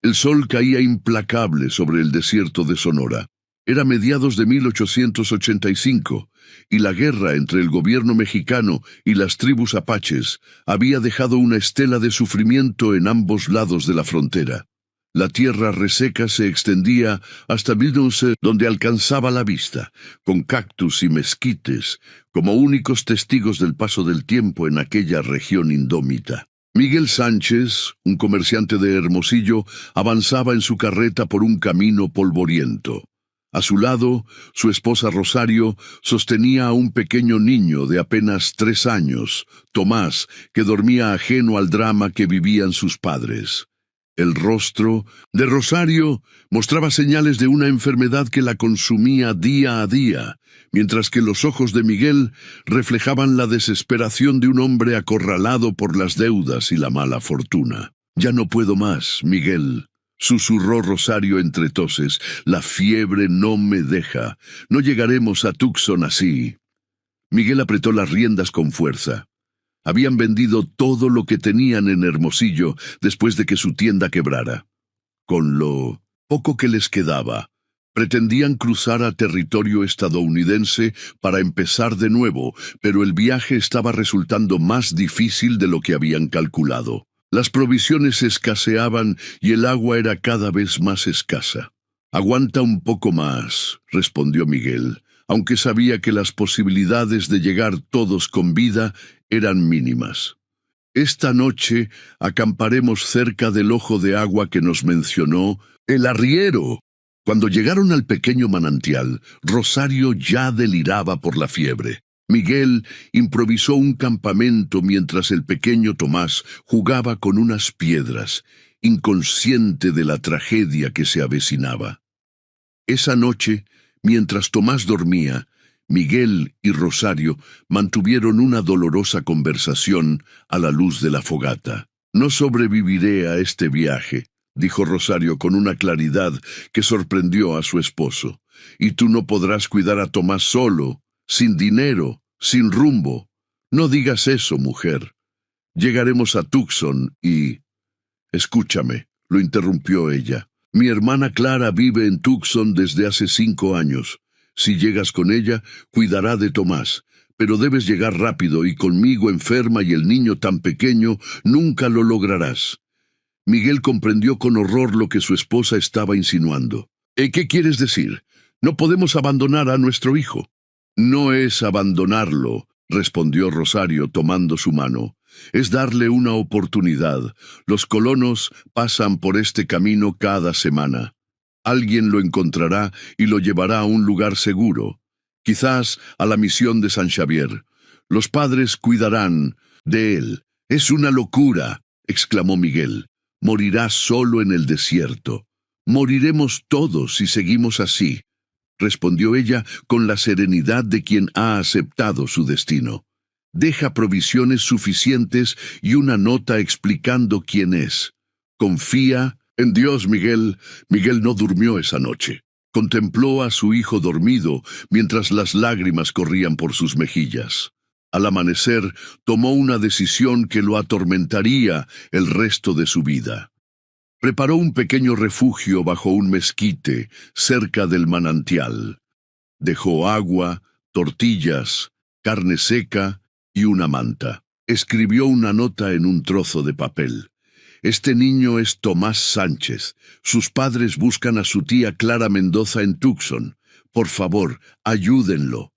El sol caía implacable sobre el desierto de Sonora. Era mediados de 1885, y la guerra entre el gobierno mexicano y las tribus apaches había dejado una estela de sufrimiento en ambos lados de la frontera. La tierra reseca se extendía hasta Billings, donde alcanzaba la vista, con cactus y mezquites, como únicos testigos del paso del tiempo en aquella región indómita. Miguel Sánchez, un comerciante de Hermosillo, avanzaba en su carreta por un camino polvoriento. A su lado, su esposa Rosario sostenía a un pequeño niño de apenas 3 años, Tomás, que dormía ajeno al drama que vivían sus padres. El rostro de Rosario mostraba señales de una enfermedad que la consumía día a día, mientras que los ojos de Miguel reflejaban la desesperación de un hombre acorralado por las deudas y la mala fortuna. «Ya no puedo más, Miguel», susurró Rosario entre toses. «La fiebre no me deja. No llegaremos a Tucson así». Miguel apretó las riendas con fuerza. Habían vendido todo lo que tenían en Hermosillo después de que su tienda quebrara. Con lo poco que les quedaba, pretendían cruzar a territorio estadounidense para empezar de nuevo, pero el viaje estaba resultando más difícil de lo que habían calculado. Las provisiones escaseaban y el agua era cada vez más escasa. «Aguanta un poco más», respondió Miguel, aunque sabía que las posibilidades de llegar todos con vida eran mínimas. «Esta noche acamparemos cerca del ojo de agua que nos mencionó el arriero». Cuando llegaron al pequeño manantial, Rosario ya deliraba por la fiebre. Miguel improvisó un campamento mientras el pequeño Tomás jugaba con unas piedras, inconsciente de la tragedia que se avecinaba. Esa noche, mientras Tomás dormía, Miguel y Rosario mantuvieron una dolorosa conversación a la luz de la fogata. «No sobreviviré a este viaje», dijo Rosario con una claridad que sorprendió a su esposo. «Y tú no podrás cuidar a Tomás solo, sin dinero, sin rumbo. No digas eso, mujer. Llegaremos a Tucson y...» «Escúchame», lo interrumpió ella. «Mi hermana Clara vive en Tucson desde hace 5 años. Si llegas con ella, cuidará de Tomás, pero debes llegar rápido y conmigo enferma y el niño tan pequeño, nunca lo lograrás». Miguel comprendió con horror lo que su esposa estaba insinuando. «¿Qué quieres decir? No podemos abandonar a nuestro hijo». «No es abandonarlo», respondió Rosario tomando su mano. «Es darle una oportunidad. Los colonos pasan por este camino cada semana. Alguien lo encontrará y lo llevará a un lugar seguro, quizás a la misión de San Xavier. Los padres cuidarán de él». «Es una locura», exclamó Miguel. «Morirá solo en el desierto». «Moriremos todos si seguimos así», respondió ella con la serenidad de quien ha aceptado su destino. «Deja provisiones suficientes y una nota explicando quién es. Confía en Dios, Miguel». Miguel no durmió esa noche. Contempló a su hijo dormido mientras las lágrimas corrían por sus mejillas. Al amanecer, tomó una decisión que lo atormentaría el resto de su vida. Preparó un pequeño refugio bajo un mezquite, cerca del manantial. Dejó agua, tortillas, carne seca y una manta. Escribió una nota en un trozo de papel. «Este niño es Tomás Sánchez. Sus padres buscan a su tía Clara Mendoza en Tucson. Por favor, ayúdenlo».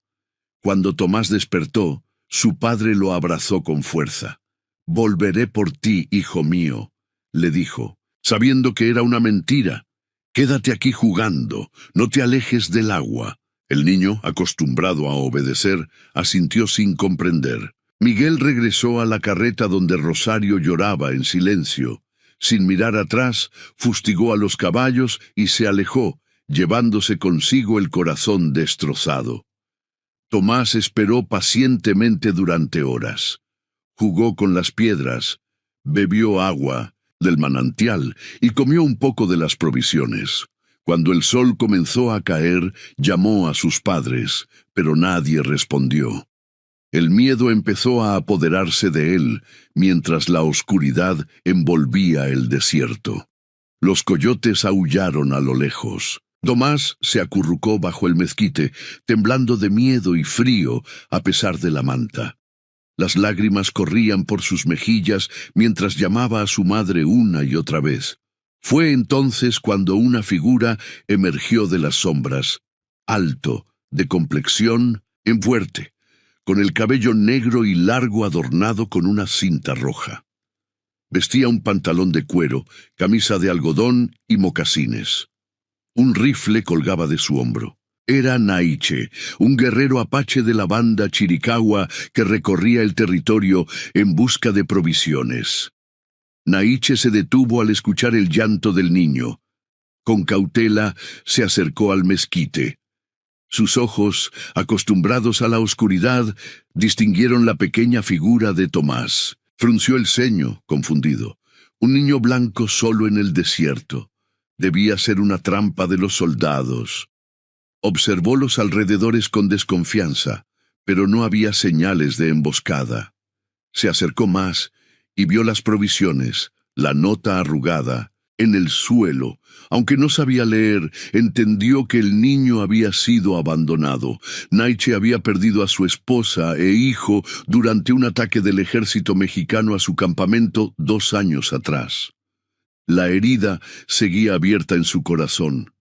Cuando Tomás despertó, su padre lo abrazó con fuerza. «Volveré por ti, hijo mío», le dijo, sabiendo que era una mentira. «Quédate aquí jugando, no te alejes del agua». El niño, acostumbrado a obedecer, asintió sin comprender. Miguel regresó a la carreta donde Rosario lloraba en silencio. Sin mirar atrás, fustigó a los caballos y se alejó, llevándose consigo el corazón destrozado. Tomás esperó pacientemente durante horas. Jugó con las piedras, bebió agua del manantial y comió un poco de las provisiones. Cuando el sol comenzó a caer, llamó a sus padres, pero nadie respondió. El miedo empezó a apoderarse de él, mientras la oscuridad envolvía el desierto. Los coyotes aullaron a lo lejos. Tomás se acurrucó bajo el mezquite, temblando de miedo y frío a pesar de la manta. Las lágrimas corrían por sus mejillas mientras llamaba a su madre una y otra vez. Fue entonces cuando una figura emergió de las sombras, alto, de complexión enfuerte, con el cabello negro y largo adornado con una cinta roja. Vestía un pantalón de cuero, camisa de algodón y mocasines. Un rifle colgaba de su hombro. Era Naiche, un guerrero apache de la banda Chiricahua que recorría el territorio en busca de provisiones. Naiche se detuvo al escuchar el llanto del niño. Con cautela se acercó al mezquite. Sus ojos, acostumbrados a la oscuridad, distinguieron la pequeña figura de Tomás. Frunció el ceño, confundido. Un niño blanco solo en el desierto. Debía ser una trampa de los soldados. Observó los alrededores con desconfianza, pero no había señales de emboscada. Se acercó más y vio las provisiones, la nota arrugada, en el suelo. Aunque no sabía leer, entendió que el niño había sido abandonado. Naiche había perdido a su esposa e hijo durante un ataque del ejército mexicano a su campamento 2 años atrás. La herida seguía abierta en su corazón.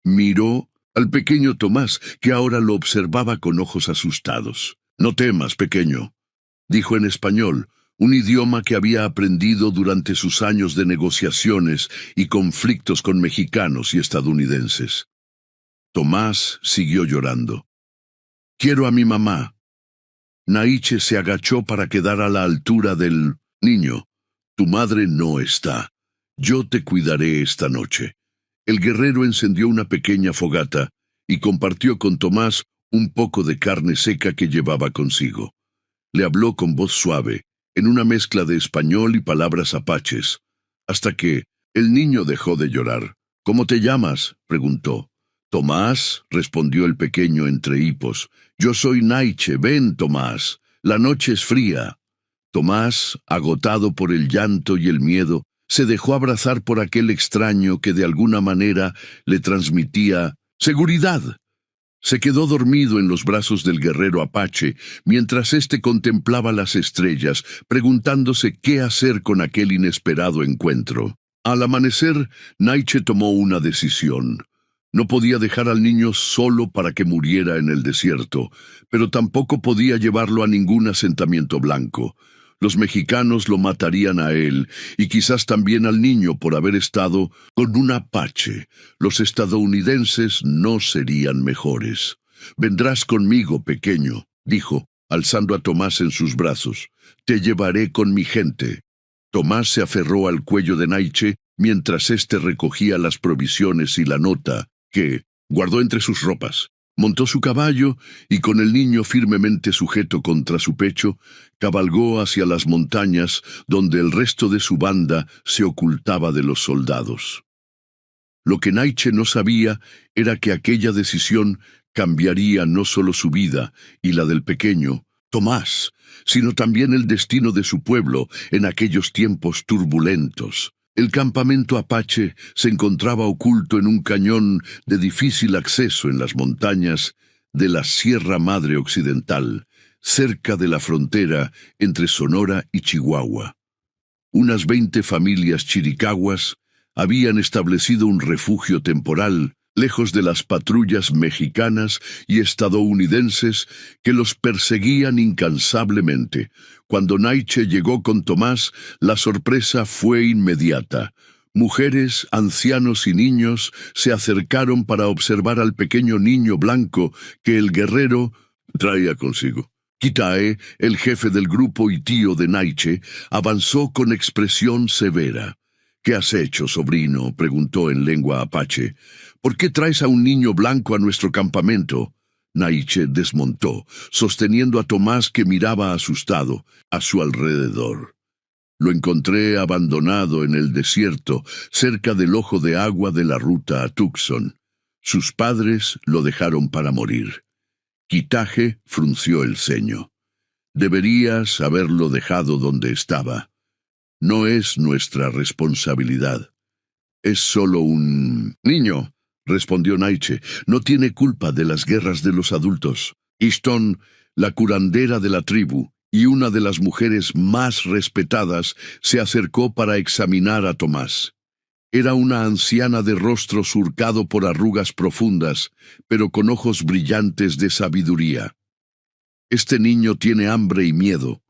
Miró al pequeño Tomás, que ahora lo observaba con ojos asustados. «No temas, pequeño», dijo en español, un idioma que había aprendido durante sus años de negociaciones y conflictos con mexicanos y estadounidenses. Tomás siguió llorando. «Quiero a mi mamá». Naiche se agachó para quedar a la altura del niño. «Tu madre no está. Yo te cuidaré esta noche». El guerrero encendió una pequeña fogata y compartió con Tomás un poco de carne seca que llevaba consigo. Le habló con voz suave, en una mezcla de español y palabras apaches, hasta que el niño dejó de llorar. «¿Cómo te llamas?», preguntó. «Tomás», respondió el pequeño entre hipos. «Yo soy Naiche, ven, Tomás. La noche es fría». Tomás, agotado por el llanto y el miedo, se dejó abrazar por aquel extraño que de alguna manera le transmitía seguridad. Se quedó dormido en los brazos del guerrero apache, mientras éste contemplaba las estrellas, preguntándose qué hacer con aquel inesperado encuentro. Al amanecer, Naiche tomó una decisión. No podía dejar al niño solo para que muriera en el desierto, pero tampoco podía llevarlo a ningún asentamiento blanco. Los mexicanos lo matarían a él, y quizás también al niño por haber estado con un apache. Los estadounidenses no serían mejores. «Vendrás conmigo, pequeño», dijo, alzando a Tomás en sus brazos. «Te llevaré con mi gente». Tomás se aferró al cuello de Naiche mientras éste recogía las provisiones y la nota, que guardó entre sus ropas. Montó su caballo y, con el niño firmemente sujeto contra su pecho, cabalgó hacia las montañas donde el resto de su banda se ocultaba de los soldados. Lo que Naiche no sabía era que aquella decisión cambiaría no solo su vida y la del pequeño Tomás, sino también el destino de su pueblo en aquellos tiempos turbulentos. El campamento apache se encontraba oculto en un cañón de difícil acceso en las montañas de la Sierra Madre Occidental, cerca de la frontera entre Sonora y Chihuahua. Unas 20 familias chiricahuas habían establecido un refugio temporal lejos de las patrullas mexicanas y estadounidenses que los perseguían incansablemente. Cuando Naiche llegó con Tomás, la sorpresa fue inmediata. Mujeres, ancianos y niños se acercaron para observar al pequeño niño blanco que el guerrero traía consigo. Kitae, el jefe del grupo y tío de Naiche, avanzó con expresión severa. «¿Qué has hecho, sobrino?», preguntó en lengua apache. «¿Por qué traes a un niño blanco a nuestro campamento?» Naiche desmontó, sosteniendo a Tomás, que miraba asustado a su alrededor. «Lo encontré abandonado en el desierto, cerca del ojo de agua de la ruta a Tucson. Sus padres lo dejaron para morir». Kitaje frunció el ceño. «Deberías haberlo dejado donde estaba. No es nuestra responsabilidad». Es solo un niño, respondió Naiche. No tiene culpa de las guerras de los adultos. Ishton, la curandera de la tribu y una de las mujeres más respetadas, se acercó para examinar a Tomás. Era una anciana de rostro surcado por arrugas profundas, pero con ojos brillantes de sabiduría. «Este niño tiene hambre y miedo»,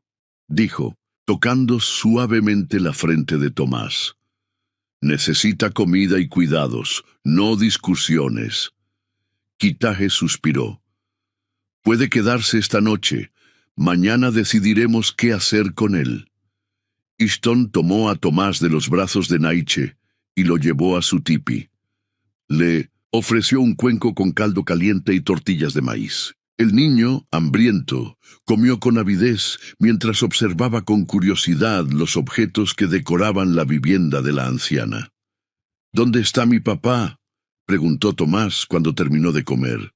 dijo, tocando suavemente la frente de Tomás. «Necesita comida y cuidados, no discusiones». Kitaje suspiró. «Puede quedarse esta noche. Mañana decidiremos qué hacer con él». Ishton tomó a Tomás de los brazos de Naiche y lo llevó a su tipi. Le ofreció un cuenco con caldo caliente y tortillas de maíz. El niño, hambriento, comió con avidez mientras observaba con curiosidad los objetos que decoraban la vivienda de la anciana. «¿Dónde está mi papá?», preguntó Tomás cuando terminó de comer.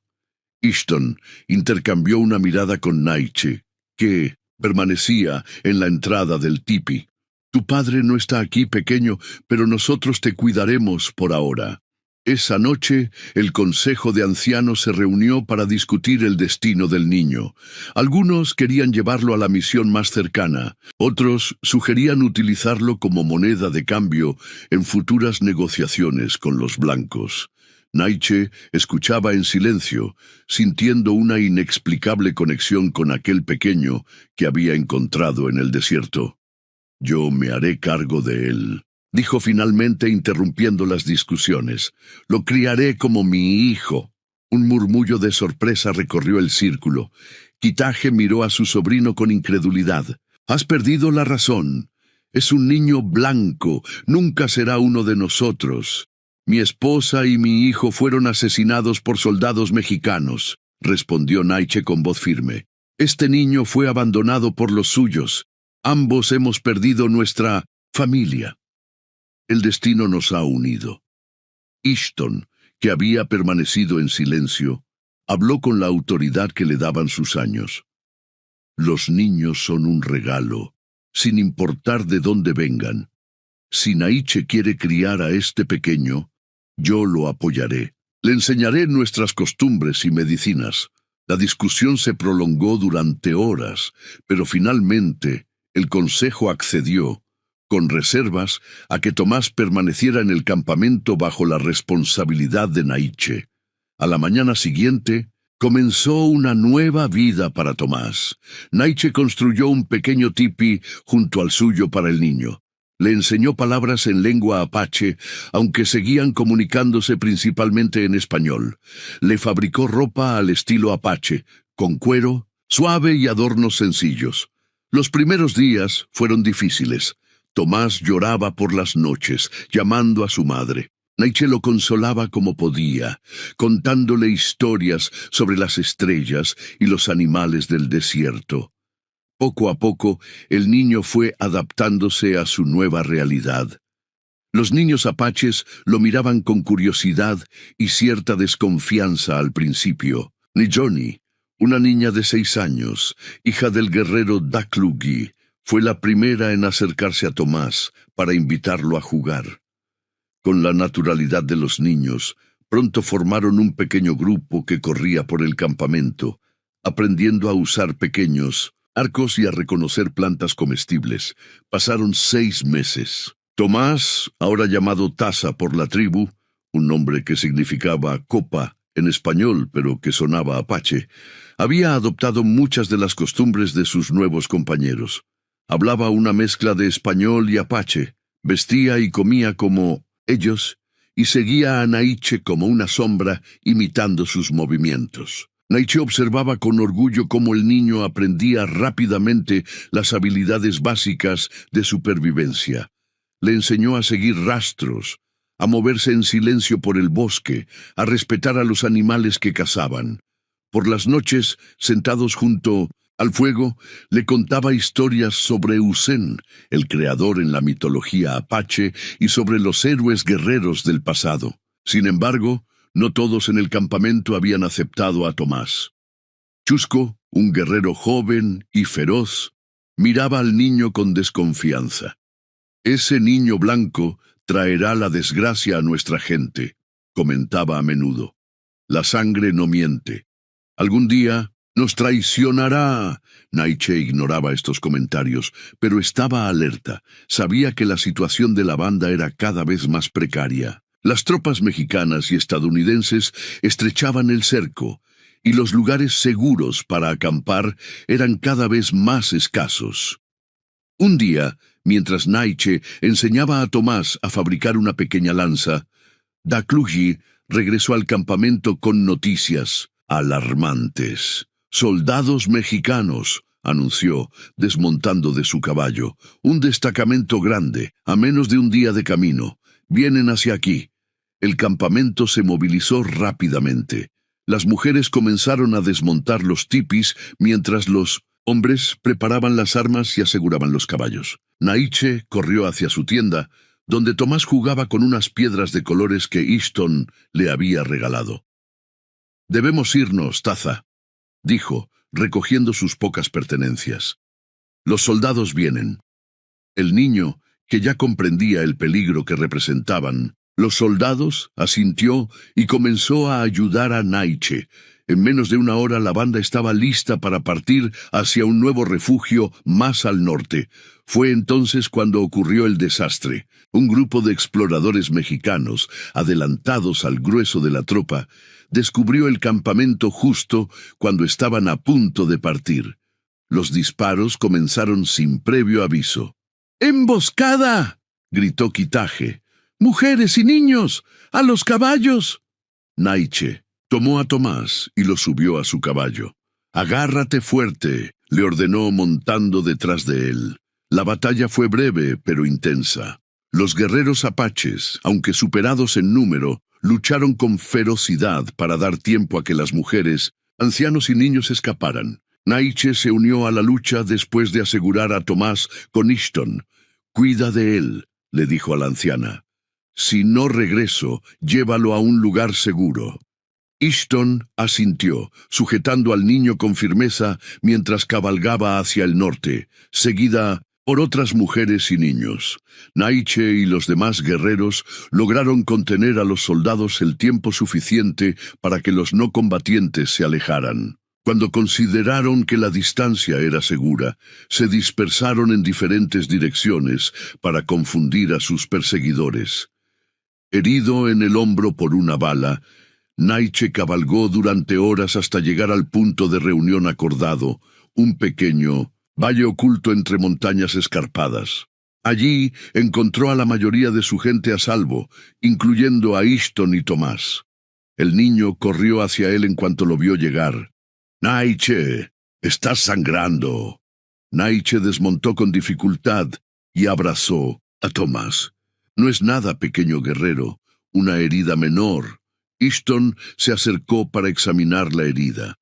Ishton intercambió una mirada con Naiche, que permanecía en la entrada del tipi. «Tu padre no está aquí, pequeño, pero nosotros te cuidaremos por ahora». Esa noche, el Consejo de Ancianos se reunió para discutir el destino del niño. Algunos querían llevarlo a la misión más cercana, otros sugerían utilizarlo como moneda de cambio en futuras negociaciones con los blancos. Naiche escuchaba en silencio, sintiendo una inexplicable conexión con aquel pequeño que había encontrado en el desierto. «Yo me haré cargo de él», dijo finalmente, interrumpiendo las discusiones. «Lo criaré como mi hijo». Un murmullo de sorpresa recorrió el círculo. Kitaje miró a su sobrino con incredulidad. «Has perdido la razón. Es un niño blanco, nunca será uno de nosotros. Mi esposa y mi hijo fueron asesinados por soldados mexicanos», respondió Naiche con voz firme. «Este niño fue abandonado por los suyos. Ambos hemos perdido nuestra familia. El destino nos ha unido». Ishton, que había permanecido en silencio, habló con la autoridad que le daban sus años. «Los niños son un regalo, sin importar de dónde vengan. Si Naiche quiere criar a este pequeño, yo lo apoyaré. Le enseñaré nuestras costumbres y medicinas». La discusión se prolongó durante horas, pero finalmente el consejo accedió, con reservas, a que Tomás permaneciera en el campamento bajo la responsabilidad de Naiche. A la mañana siguiente, comenzó una nueva vida para Tomás. Naiche construyó un pequeño tipi junto al suyo para el niño. Le enseñó palabras en lengua apache, aunque seguían comunicándose principalmente en español. Le fabricó ropa al estilo apache, con cuero, suave y adornos sencillos. Los primeros días fueron difíciles. Tomás lloraba por las noches, llamando a su madre. Naiche lo consolaba como podía, contándole historias sobre las estrellas y los animales del desierto. Poco a poco, el niño fue adaptándose a su nueva realidad. Los niños apaches lo miraban con curiosidad y cierta desconfianza al principio. Nijoni, una niña de 6 años, hija del guerrero Daklugi, fue la primera en acercarse a Tomás para invitarlo a jugar. Con la naturalidad de los niños, pronto formaron un pequeño grupo que corría por el campamento, aprendiendo a usar pequeños arcos y a reconocer plantas comestibles. Pasaron 6 meses. Tomás, ahora llamado Taza por la tribu, un nombre que significaba copa en español pero que sonaba apache, había adoptado muchas de las costumbres de sus nuevos compañeros. Hablaba una mezcla de español y apache, vestía y comía como ellos, y seguía a Naiche como una sombra, imitando sus movimientos. Naiche observaba con orgullo cómo el niño aprendía rápidamente las habilidades básicas de supervivencia. Le enseñó a seguir rastros, a moverse en silencio por el bosque, a respetar a los animales que cazaban. Por las noches, sentados junto al fuego, le contaba historias sobre Usen, el creador en la mitología apache, y sobre los héroes guerreros del pasado. Sin embargo, no todos en el campamento habían aceptado a Tomás. Chusco, un guerrero joven y feroz, miraba al niño con desconfianza. Ese niño blanco traerá la desgracia a nuestra gente, comentaba a menudo. La sangre no miente. Algún día nos traicionará. Naiche ignoraba estos comentarios, pero estaba alerta. Sabía que la situación de la banda era cada vez más precaria. Las tropas mexicanas y estadounidenses estrechaban el cerco, y los lugares seguros para acampar eran cada vez más escasos. Un día, mientras Naiche enseñaba a Tomás a fabricar una pequeña lanza, Daklugi regresó al campamento con noticias alarmantes. «Soldados mexicanos», anunció, desmontando de su caballo. «Un destacamento grande, a menos de un día de camino. Vienen hacia aquí». El campamento se movilizó rápidamente. Las mujeres comenzaron a desmontar los tipis mientras los hombres preparaban las armas y aseguraban los caballos. Naiche corrió hacia su tienda, donde Tomás jugaba con unas piedras de colores que Ishton le había regalado. «Debemos irnos, Taza», dijo, recogiendo sus pocas pertenencias. «Los soldados vienen». El niño, que ya comprendía el peligro que representaban, los soldados, asintió y comenzó a ayudar a Naiche. En menos de una hora la banda estaba lista para partir hacia un nuevo refugio más al norte. Fue entonces cuando ocurrió el desastre. Un grupo de exploradores mexicanos, adelantados al grueso de la tropa, descubrió el campamento justo cuando estaban a punto de partir. Los disparos comenzaron sin previo aviso. «¡Emboscada!», gritó Kitaje. «¡Mujeres y niños! ¡A los caballos!». Naiche tomó a Tomás y lo subió a su caballo. «Agárrate fuerte», le ordenó montando detrás de él. La batalla fue breve pero intensa. Los guerreros apaches, aunque superados en número, lucharon con ferocidad para dar tiempo a que las mujeres, ancianos y niños escaparan. Naiche se unió a la lucha después de asegurar a Tomás con Ishton. «Cuida de él», le dijo a la anciana. «Si no regreso, llévalo a un lugar seguro». Ishton asintió, sujetando al niño con firmeza mientras cabalgaba hacia el norte, seguida por otras mujeres y niños. Naiche y los demás guerreros lograron contener a los soldados el tiempo suficiente para que los no combatientes se alejaran. Cuando consideraron que la distancia era segura, se dispersaron en diferentes direcciones para confundir a sus perseguidores. Herido en el hombro por una bala, Naiche cabalgó durante horas hasta llegar al punto de reunión acordado, un pequeño valle oculto entre montañas escarpadas. Allí encontró a la mayoría de su gente a salvo, incluyendo a Ishton y Tomás. El niño corrió hacia él en cuanto lo vio llegar. «Naiche, estás sangrando». Naiche desmontó con dificultad y abrazó a Tomás. «No es nada, pequeño guerrero, una herida menor». Ishton se acercó para examinar la herida.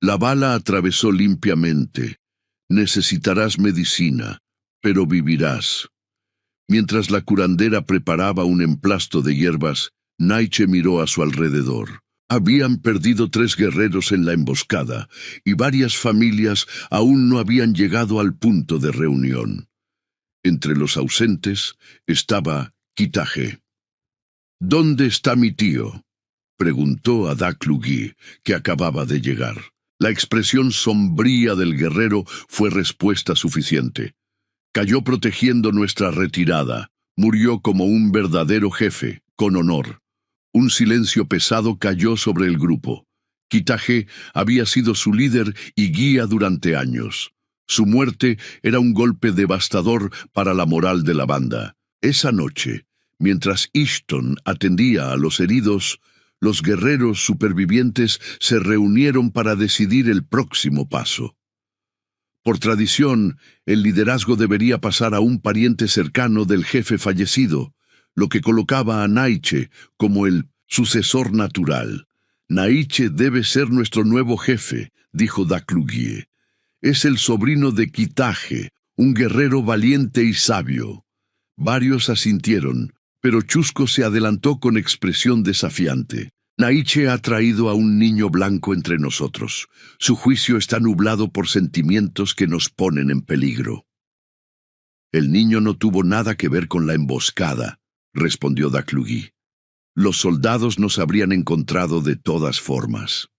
«La bala atravesó limpiamente. Necesitarás medicina, pero vivirás». Mientras la curandera preparaba un emplasto de hierbas, Naiche miró a su alrededor. Habían perdido 3 guerreros en la emboscada, y varias familias aún no habían llegado al punto de reunión. Entre los ausentes estaba Kitaje. «¿Dónde está mi tío?», preguntó a Daklugi, que acababa de llegar. La expresión sombría del guerrero fue respuesta suficiente. «Cayó protegiendo nuestra retirada. Murió como un verdadero jefe, con honor». Un silencio pesado cayó sobre el grupo. Kitaje había sido su líder y guía durante años. Su muerte era un golpe devastador para la moral de la banda. Esa noche, mientras Ishton atendía a los heridos, los guerreros supervivientes se reunieron para decidir el próximo paso. Por tradición, el liderazgo debería pasar a un pariente cercano del jefe fallecido, lo que colocaba a Naiche como el sucesor natural. «Naiche debe ser nuestro nuevo jefe», dijo Daklugie. «Es el sobrino de Kitaje, un guerrero valiente y sabio». Varios asintieron, pero Chusco se adelantó con expresión desafiante. «Naiche ha traído a un niño blanco entre nosotros. Su juicio está nublado por sentimientos que nos ponen en peligro». El niño no tuvo nada que ver con la emboscada. respondió Daklugi. Los soldados nos habrían encontrado de todas formas.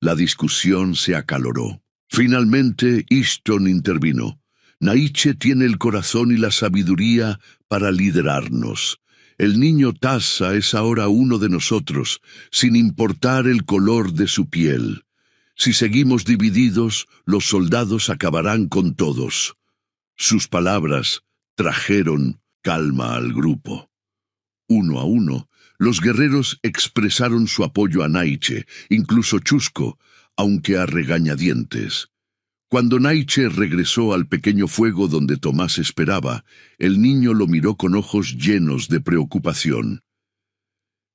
La discusión se acaloró. Finalmente, Ishton intervino. Naiche tiene el corazón y la sabiduría para liderarnos. El niño Tassa es ahora uno de nosotros, sin importar el color de su piel. Si seguimos divididos, los soldados acabarán con todos. Sus palabras trajeron calma al grupo. Uno a uno, los guerreros expresaron su apoyo a Naiche, incluso Chusco, aunque a regañadientes. Cuando Naiche regresó al pequeño fuego donde Tomás esperaba, el niño lo miró con ojos llenos de preocupación.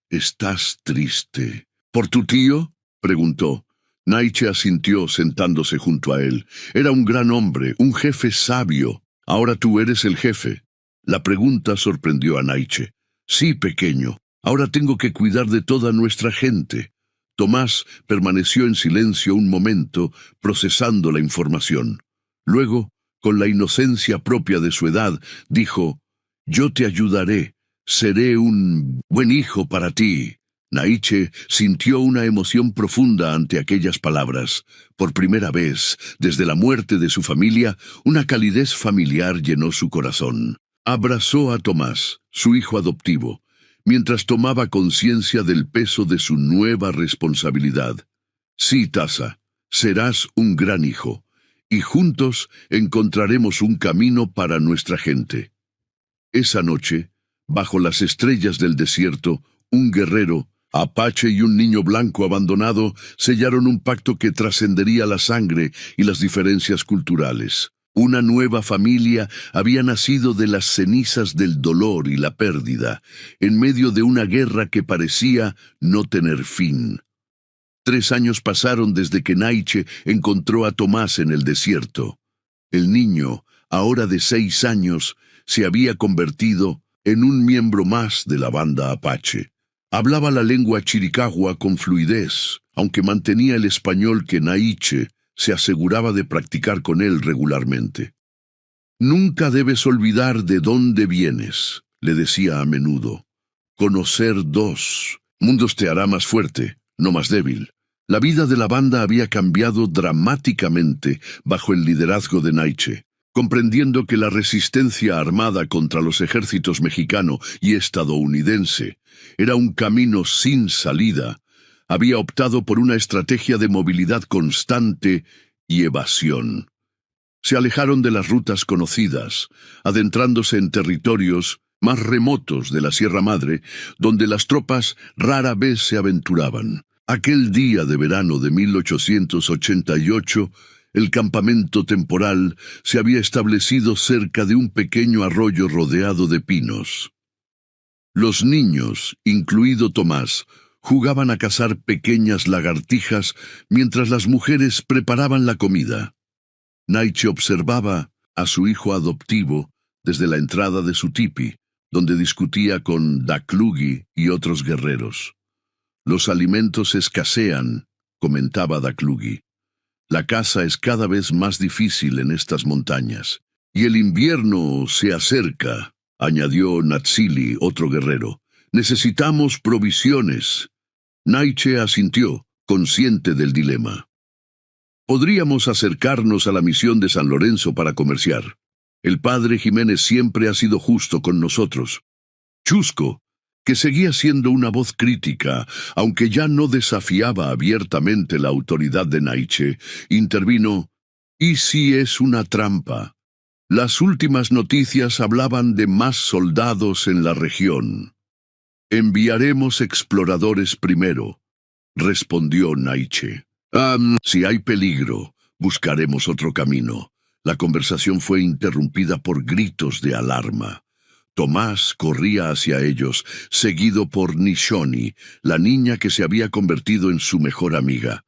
«¿Estás triste? ¿Por tu tío?», preguntó. Naiche asintió sentándose junto a él. Era un gran hombre, un jefe sabio. «Ahora tú eres el jefe». La pregunta sorprendió a Naiche. «Sí, pequeño. Ahora tengo que cuidar de toda nuestra gente». Tomás permaneció en silencio un momento, procesando la información. Luego, con la inocencia propia de su edad, dijo: «Yo te ayudaré. Seré un buen hijo para ti». Naiche sintió una emoción profunda ante aquellas palabras. Por primera vez, desde la muerte de su familia, una calidez familiar llenó su corazón. Abrazó a Tomás, su hijo adoptivo, mientras tomaba conciencia del peso de su nueva responsabilidad. «Sí, Tassa, serás un gran hijo, y juntos encontraremos un camino para nuestra gente». Esa noche, bajo las estrellas del desierto, un guerrero, apache y un niño blanco abandonado sellaron un pacto que trascendería la sangre y las diferencias culturales. Una nueva familia había nacido de las cenizas del dolor y la pérdida, en medio de una guerra que parecía no tener fin. 3 años pasaron desde que Naiche encontró a Tomás en el desierto. El niño, ahora de 6 años, se había convertido en un miembro más de la banda apache. Hablaba la lengua chiricahua con fluidez, aunque mantenía el español que Naiche se aseguraba de practicar con él regularmente. «Nunca debes olvidar de dónde vienes», le decía a menudo. «Conocer 2 mundos te hará más fuerte, no más débil». La vida de la banda había cambiado dramáticamente bajo el liderazgo de Naiche. Comprendiendo que la resistencia armada contra los ejércitos mexicano y estadounidense era un camino sin salida, había optado por una estrategia de movilidad constante y evasión. Se alejaron de las rutas conocidas, adentrándose en territorios más remotos de la Sierra Madre, donde las tropas rara vez se aventuraban. Aquel día de verano de 1888, el campamento temporal se había establecido cerca de un pequeño arroyo rodeado de pinos. Los niños, incluido Tomás, jugaban a cazar pequeñas lagartijas mientras las mujeres preparaban la comida. Naiche observaba a su hijo adoptivo desde la entrada de su tipi, donde discutía con Daklugi y otros guerreros. «Los alimentos escasean», comentaba Daklugi. «La caza es cada vez más difícil en estas montañas. Y el invierno se acerca», añadió Natsili, otro guerrero. «Necesitamos provisiones». Naiche asintió, consciente del dilema. «Podríamos acercarnos a la misión de San Lorenzo para comerciar. El padre Jiménez siempre ha sido justo con nosotros». Chusco, que seguía siendo una voz crítica, aunque ya no desafiaba abiertamente la autoridad de Naiche, intervino: «¿Y si es una trampa? Las últimas noticias hablaban de más soldados en la región». «Enviaremos exploradores primero», respondió Naiche. Si hay peligro, buscaremos otro camino». La conversación fue interrumpida por gritos de alarma. Tomás corría hacia ellos, seguido por Nishoni, la niña que se había convertido en su mejor amiga.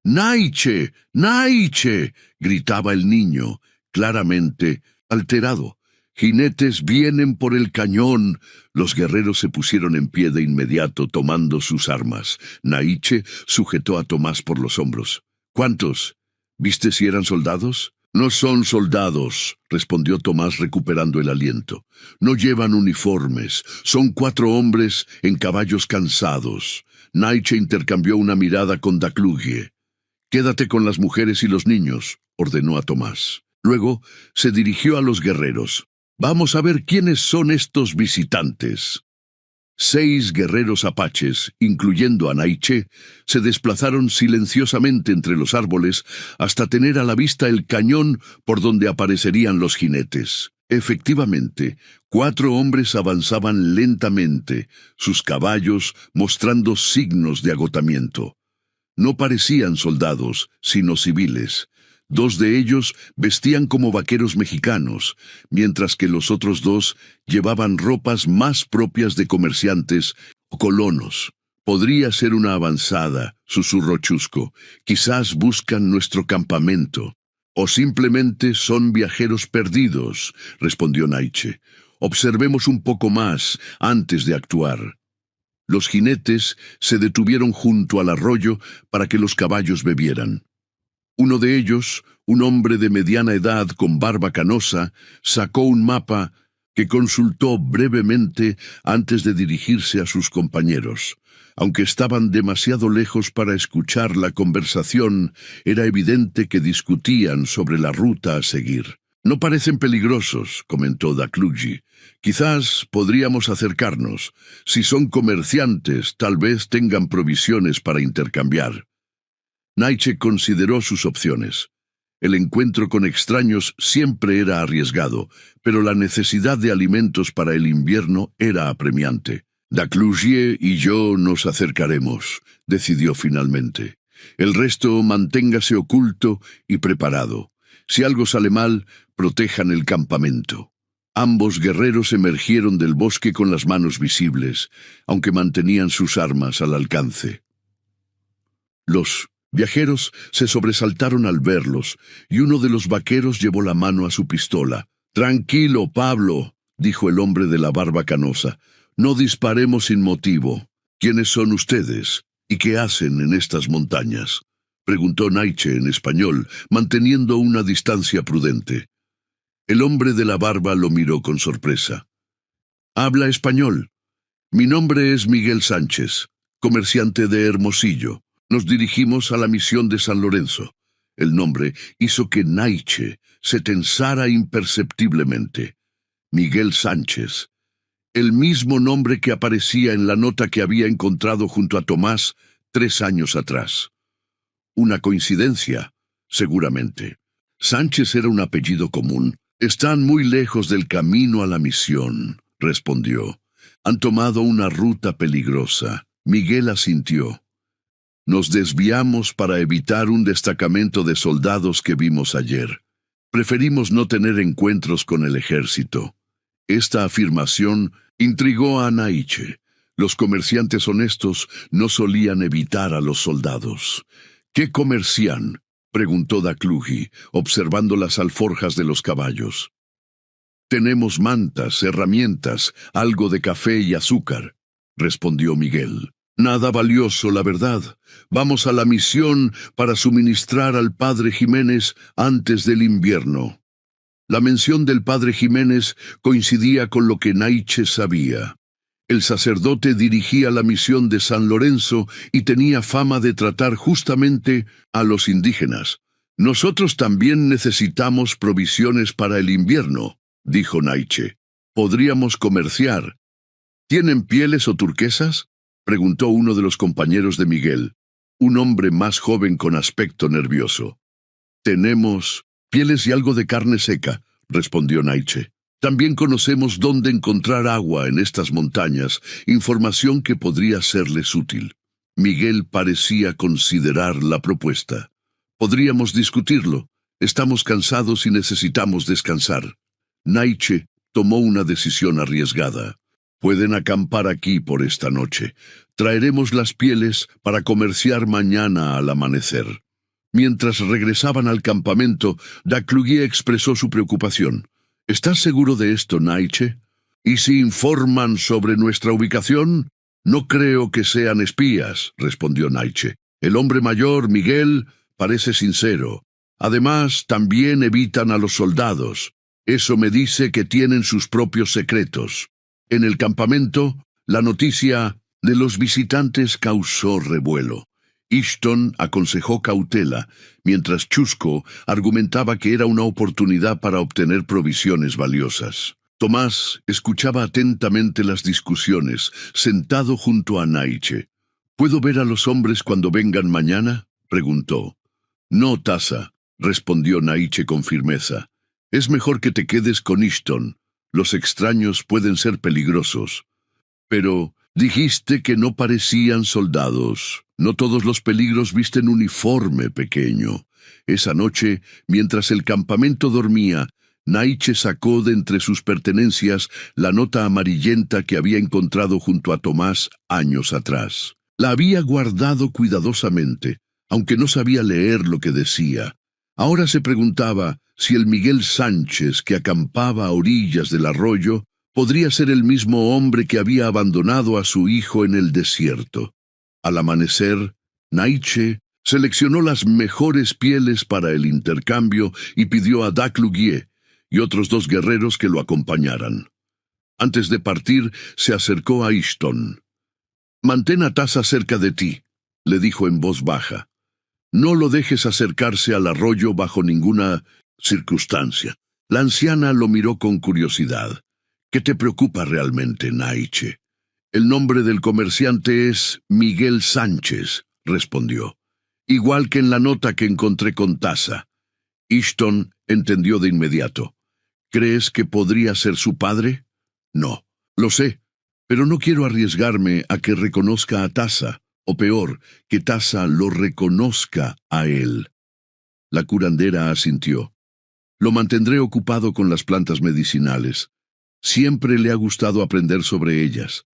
«¡Naiche! ¡Naiche!», gritaba el niño, claramente alterado. «Jinetes vienen por el cañón». Los guerreros se pusieron en pie de inmediato, tomando sus armas. Naiche sujetó a Tomás por los hombros. «¿Cuántos? ¿Viste si eran soldados?». No son soldados, respondió Tomás recuperando el aliento. No llevan uniformes, son 4 hombres en caballos cansados. Nietzsche intercambió una mirada con Daclugie. «Quédate con las mujeres y los niños», ordenó a Tomás. Luego se dirigió a los guerreros. «Vamos a ver quiénes son estos visitantes». 6 guerreros apaches, incluyendo a Nietzsche, se desplazaron silenciosamente entre los árboles hasta tener a la vista el cañón por donde aparecerían los jinetes. Efectivamente, 4 hombres avanzaban lentamente, sus caballos mostrando signos de agotamiento. No parecían soldados, sino civiles. 2 de ellos vestían como vaqueros mexicanos, mientras que los otros 2 llevaban ropas más propias de comerciantes o colonos. «Podría ser una avanzada», susurró Chusco. «Quizás buscan nuestro campamento». «O simplemente son viajeros perdidos», respondió Nietzsche. «Observemos un poco más antes de actuar». Los jinetes se detuvieron junto al arroyo para que los caballos bebieran. Uno de ellos, un hombre de mediana edad con barba canosa, sacó un mapa que consultó brevemente antes de dirigirse a sus compañeros. Aunque estaban demasiado lejos para escuchar la conversación, era evidente que discutían sobre la ruta a seguir. «No parecen peligrosos», comentó Daclugie. «Quizás podríamos acercarnos. Si son comerciantes, tal vez tengan provisiones para intercambiar». Nietzsche consideró sus opciones. El encuentro con extraños siempre era arriesgado, pero la necesidad de alimentos para el invierno era apremiante. «Daclugie y yo nos acercaremos», decidió finalmente. «El resto manténgase oculto y preparado. Si algo sale mal, protejan el campamento». Ambos guerreros emergieron del bosque con las manos visibles, aunque mantenían sus armas al alcance. Los viajeros se sobresaltaron al verlos, y uno de los vaqueros llevó la mano a su pistola. «Tranquilo, Pablo», dijo el hombre de la barba canosa. «No disparemos sin motivo». «¿Quiénes son ustedes? ¿Y qué hacen en estas montañas?», preguntó Nietzsche en español, manteniendo una distancia prudente. El hombre de la barba lo miró con sorpresa. «Habla español. Mi nombre es Miguel Sánchez, comerciante de Hermosillo. Nos dirigimos a la misión de San Lorenzo». El nombre hizo que Nietzsche se tensara imperceptiblemente. Miguel Sánchez. El mismo nombre que aparecía en la nota que había encontrado junto a Tomás 3 años atrás. Una coincidencia, seguramente. Sánchez era un apellido común. «Están muy lejos del camino a la misión», respondió. «Han tomado una ruta peligrosa». Miguel asintió. «Nos desviamos para evitar un destacamento de soldados que vimos ayer. Preferimos no tener encuentros con el ejército». Esta afirmación intrigó a Nietzsche. Los comerciantes honestos no solían evitar a los soldados. «¿Qué comercian?», preguntó Daclugie, observando las alforjas de los caballos. «Tenemos mantas, herramientas, algo de café y azúcar», respondió Miguel. «Nada valioso, la verdad. Vamos a la misión para suministrar al padre Jiménez antes del invierno». La mención del padre Jiménez coincidía con lo que Nietzsche sabía. El sacerdote dirigía la misión de San Lorenzo y tenía fama de tratar justamente a los indígenas. «Nosotros también necesitamos provisiones para el invierno», dijo Nietzsche. «Podríamos comerciar». «¿Tienen pieles o turquesas?», preguntó uno de los compañeros de Miguel, un hombre más joven con aspecto nervioso. «Tenemos pieles y algo de carne seca», respondió Nietzsche. «También conocemos dónde encontrar agua en estas montañas, información que podría serles útil». Miguel parecía considerar la propuesta. «Podríamos discutirlo. Estamos cansados y necesitamos descansar». Nietzsche tomó una decisión arriesgada. «Pueden acampar aquí por esta noche. Traeremos las pieles para comerciar mañana al amanecer». Mientras regresaban al campamento, Daclugie expresó su preocupación. «¿Estás seguro de esto, Nietzsche? ¿Y si informan sobre nuestra ubicación?» «No creo que sean espías», respondió Nietzsche. «El hombre mayor, Miguel, parece sincero. Además, también evitan a los soldados. Eso me dice que tienen sus propios secretos. En el campamento, la noticia de los visitantes causó revuelo. Ishton aconsejó cautela, mientras Chusco argumentaba que era una oportunidad para obtener provisiones valiosas. Tomás escuchaba atentamente las discusiones, sentado junto a Naiche. ¿Puedo ver a los hombres cuando vengan mañana?, preguntó. No, Tasa, respondió Naiche con firmeza. Es mejor que te quedes con Ishton. Los extraños pueden ser peligrosos. Pero dijiste que no parecían soldados. No todos los peligros visten uniforme, pequeño. Esa noche, mientras el campamento dormía, Naiche sacó de entre sus pertenencias la nota amarillenta que había encontrado junto a Tomás años atrás. La había guardado cuidadosamente, aunque no sabía leer lo que decía. Ahora se preguntaba si el Miguel Sánchez que acampaba a orillas del arroyo podría ser el mismo hombre que había abandonado a su hijo en el desierto. Al amanecer, Naiche seleccionó las mejores pieles para el intercambio y pidió a Dacluguier y otros 2 guerreros que lo acompañaran. Antes de partir, se acercó a Ishton. «Mantén a Tasa cerca de ti», le dijo en voz baja. «No lo dejes acercarse al arroyo bajo ninguna circunstancia». La anciana lo miró con curiosidad. «¿Qué te preocupa realmente, Naiche?» «El nombre del comerciante es Miguel Sánchez», respondió. «Igual que en la nota que encontré con Tasa». Ishton entendió de inmediato. «¿Crees que podría ser su padre?» «No, lo sé, pero no quiero arriesgarme a que reconozca a Tasa, o peor, que Tasa lo reconozca a él». La curandera asintió. «Lo mantendré ocupado con las plantas medicinales. Siempre le ha gustado aprender sobre ellas».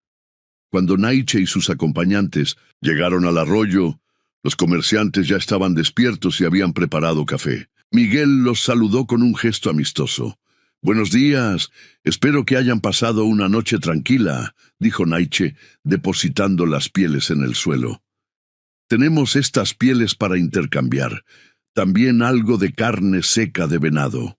Cuando Naiche y sus acompañantes llegaron al arroyo, los comerciantes ya estaban despiertos y habían preparado café. Miguel los saludó con un gesto amistoso. «Buenos días. Espero que hayan pasado una noche tranquila», dijo Naiche, depositando las pieles en el suelo. «Tenemos estas pieles para intercambiar. También algo de carne seca de venado».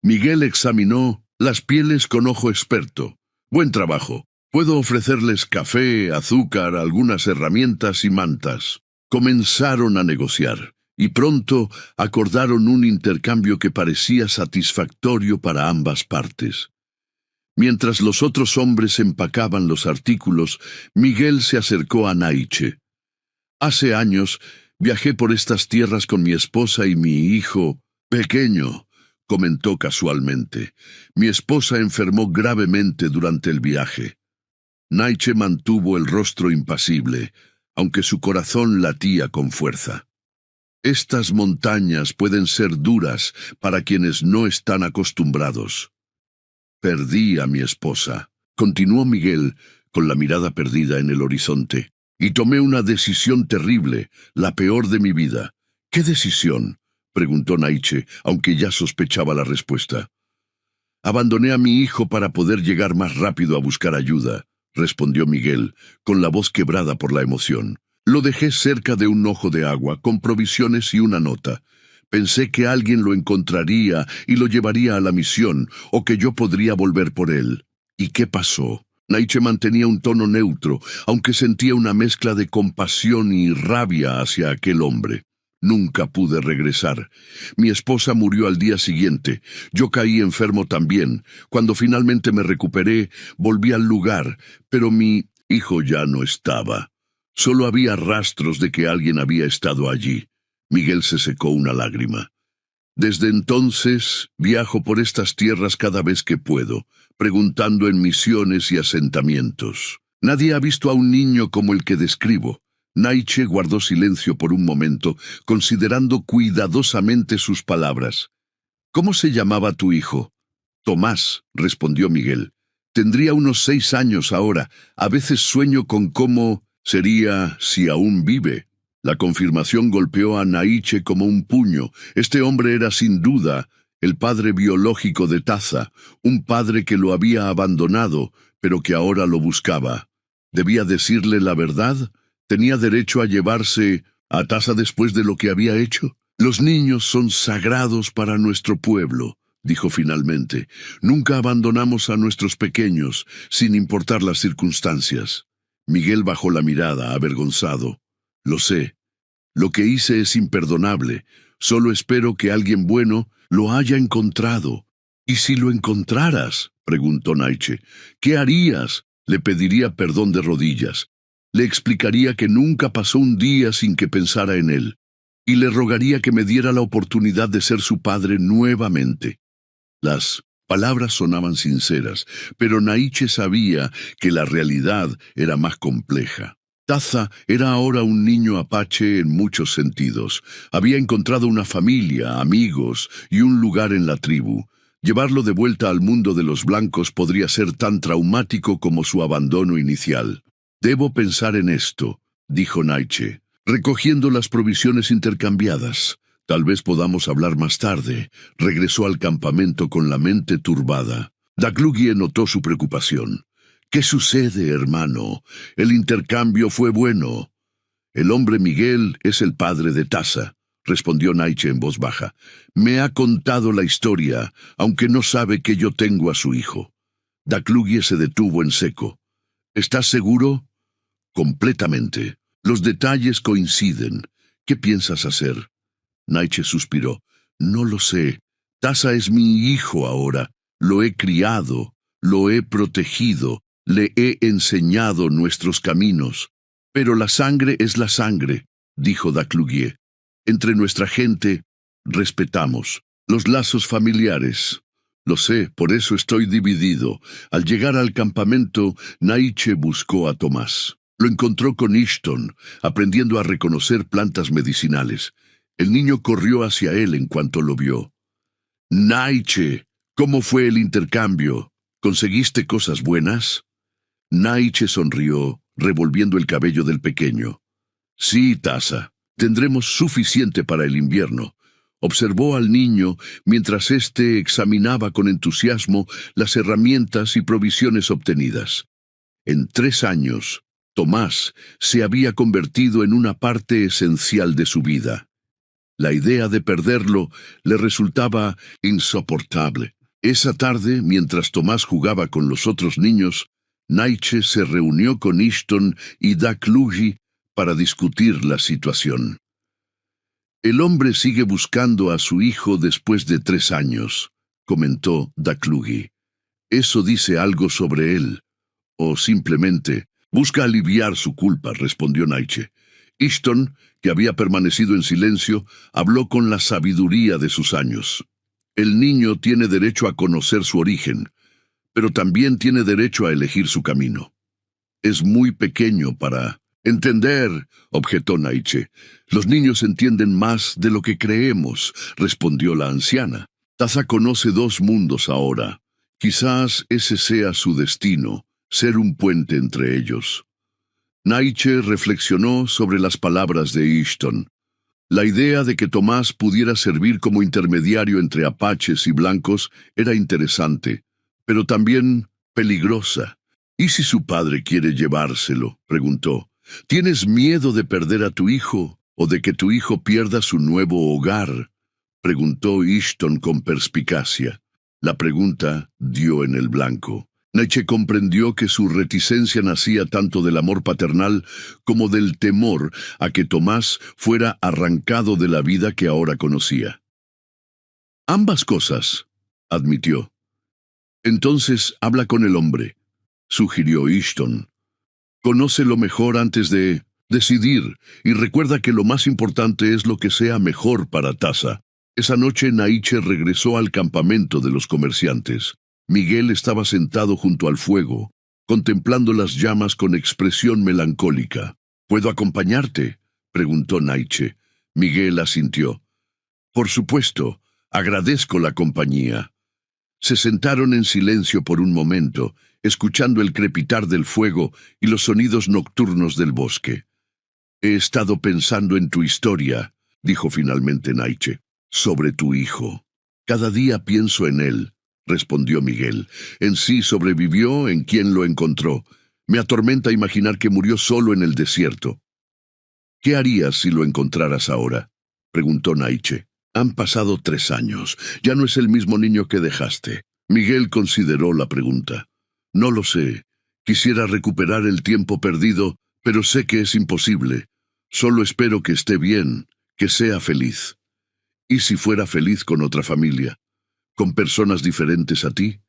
Miguel examinó las pieles con ojo experto. «Buen trabajo. Puedo ofrecerles café, azúcar, algunas herramientas y mantas». Comenzaron a negociar, y pronto acordaron un intercambio que parecía satisfactorio para ambas partes. Mientras los otros hombres empacaban los artículos, Miguel se acercó a Naiche. «Hace años viajé por estas tierras con mi esposa y mi hijo pequeño», comentó casualmente. «Mi esposa enfermó gravemente durante el viaje». Naiche mantuvo el rostro impasible, aunque su corazón latía con fuerza. «Estas montañas pueden ser duras para quienes no están acostumbrados». «Perdí a mi esposa», continuó Miguel, con la mirada perdida en el horizonte, «y tomé una decisión terrible, la peor de mi vida». «¿Qué decisión?», preguntó Naiche, aunque ya sospechaba la respuesta. «Abandoné a mi hijo para poder llegar más rápido a buscar ayuda», respondió Miguel, con la voz quebrada por la emoción. «Lo dejé cerca de un ojo de agua, con provisiones y una nota. Pensé que alguien lo encontraría y lo llevaría a la misión, o que yo podría volver por él. ¿Y qué pasó?». Naiche mantenía un tono neutro, aunque sentía una mezcla de compasión y rabia hacia aquel hombre. «Nunca pude regresar. Mi esposa murió al día siguiente. Yo caí enfermo también. Cuando finalmente me recuperé, volví al lugar, pero mi hijo ya no estaba. Solo había rastros de que alguien había estado allí». Miguel se secó una lágrima. «Desde entonces viajo por estas tierras cada vez que puedo, preguntando en misiones y asentamientos. Nadie ha visto a un niño como el que describo». Naiche guardó silencio por un momento, considerando cuidadosamente sus palabras. «¿Cómo se llamaba tu hijo?» «Tomás», respondió Miguel. «Tendría unos 6 años ahora. A veces sueño con cómo sería si aún vive». La confirmación golpeó a Naiche como un puño. Este hombre era sin duda el padre biológico de Tasa, un padre que lo había abandonado, pero que ahora lo buscaba. ¿Debía decirle la verdad? ¿Tenía derecho a llevarse a Tasa después de lo que había hecho? Los niños son sagrados para nuestro pueblo, dijo finalmente. Nunca abandonamos a nuestros pequeños, sin importar las circunstancias. Miguel bajó la mirada, avergonzado. Lo sé. Lo que hice es imperdonable. Solo espero que alguien bueno lo haya encontrado. ¿Y si lo encontraras?, preguntó Nietzsche. ¿Qué harías? Le pediría perdón de rodillas. Le explicaría que nunca pasó un día sin que pensara en él. Y le rogaría que me diera la oportunidad de ser su padre nuevamente. Las palabras sonaban sinceras, pero Nietzsche sabía que la realidad era más compleja. Taza era ahora un niño apache en muchos sentidos. Había encontrado una familia, amigos y un lugar en la tribu. Llevarlo de vuelta al mundo de los blancos podría ser tan traumático como su abandono inicial. «Debo pensar en esto», dijo Nietzsche, recogiendo las provisiones intercambiadas. «Tal vez podamos hablar más tarde». Regresó al campamento con la mente turbada. Daglugie notó su preocupación. «¿Qué sucede, hermano? El intercambio fue bueno». «El hombre Miguel es el padre de Taza», respondió Nietzsche en voz baja. «Me ha contado la historia, aunque no sabe que yo tengo a su hijo». Daglugie se detuvo en seco. «¿Estás seguro?» «Completamente. Los detalles coinciden. ¿Qué piensas hacer?» Nietzsche suspiró. «No lo sé. Taza es mi hijo ahora. Lo he criado, lo he protegido, le he enseñado nuestros caminos. Pero la sangre es la sangre», dijo Daglugie. «Entre nuestra gente respetamos los lazos familiares». «Lo sé, por eso estoy dividido». Al llegar al campamento, Nietzsche buscó a Tomás. Lo encontró con Ishton, aprendiendo a reconocer plantas medicinales. El niño corrió hacia él en cuanto lo vio. «Nietzsche, ¿cómo fue el intercambio? ¿Conseguiste cosas buenas?» Nietzsche sonrió, revolviendo el cabello del pequeño. «Sí, Taza, tendremos suficiente para el invierno». Observó al niño mientras éste examinaba con entusiasmo las herramientas y provisiones obtenidas. En 3 años, Tomás se había convertido en una parte esencial de su vida. La idea de perderlo le resultaba insoportable. Esa tarde, mientras Tomás jugaba con los otros niños, Nietzsche se reunió con Ishton y Daglugie para discutir la situación. «El hombre sigue buscando a su hijo después de 3 años», comentó Daglugie. «Eso dice algo sobre él. O simplemente busca aliviar su culpa», respondió Nietzsche. Ishton, que había permanecido en silencio, habló con la sabiduría de sus años. «El niño tiene derecho a conocer su origen, pero también tiene derecho a elegir su camino. Es muy pequeño para entender», objetó Nietzsche. «Los niños entienden más de lo que creemos», respondió la anciana. «Taza conoce 2 mundos ahora. Quizás ese sea su destino, ser un puente entre ellos». Nietzsche reflexionó sobre las palabras de Ishton. La idea de que Tomás pudiera servir como intermediario entre apaches y blancos era interesante, pero también peligrosa. «¿Y si su padre quiere llevárselo?», preguntó. «¿Tienes miedo de perder a tu hijo o de que tu hijo pierda su nuevo hogar?», preguntó Ishton con perspicacia. La pregunta dio en el blanco. Nietzsche comprendió que su reticencia nacía tanto del amor paternal como del temor a que Tomás fuera arrancado de la vida que ahora conocía. «Ambas cosas», admitió. «Entonces habla con el hombre», sugirió Ishton. «Conócelo mejor antes de decidir, y recuerda que lo más importante es lo que sea mejor para Taza». Esa noche Nietzsche regresó al campamento de los comerciantes. Miguel estaba sentado junto al fuego, contemplando las llamas con expresión melancólica. «¿Puedo acompañarte?», preguntó Nietzsche. Miguel asintió. «Por supuesto, agradezco la compañía». Se sentaron en silencio por un momento, escuchando el crepitar del fuego y los sonidos nocturnos del bosque. «He estado pensando en tu historia», dijo finalmente Nietzsche. «Sobre tu hijo. Cada día pienso en él», respondió Miguel. «En sí sobrevivió, en quien lo encontró. Me atormenta imaginar que murió solo en el desierto». «¿Qué harías si lo encontraras ahora?», preguntó Naiche. Han pasado 3 años. Ya no es el mismo niño que dejaste. Miguel consideró la pregunta. No lo sé. Quisiera recuperar el tiempo perdido, pero sé que es imposible. Solo espero que esté bien, que sea feliz. ¿Y si fuera feliz con otra familia? ¿Con personas diferentes a ti?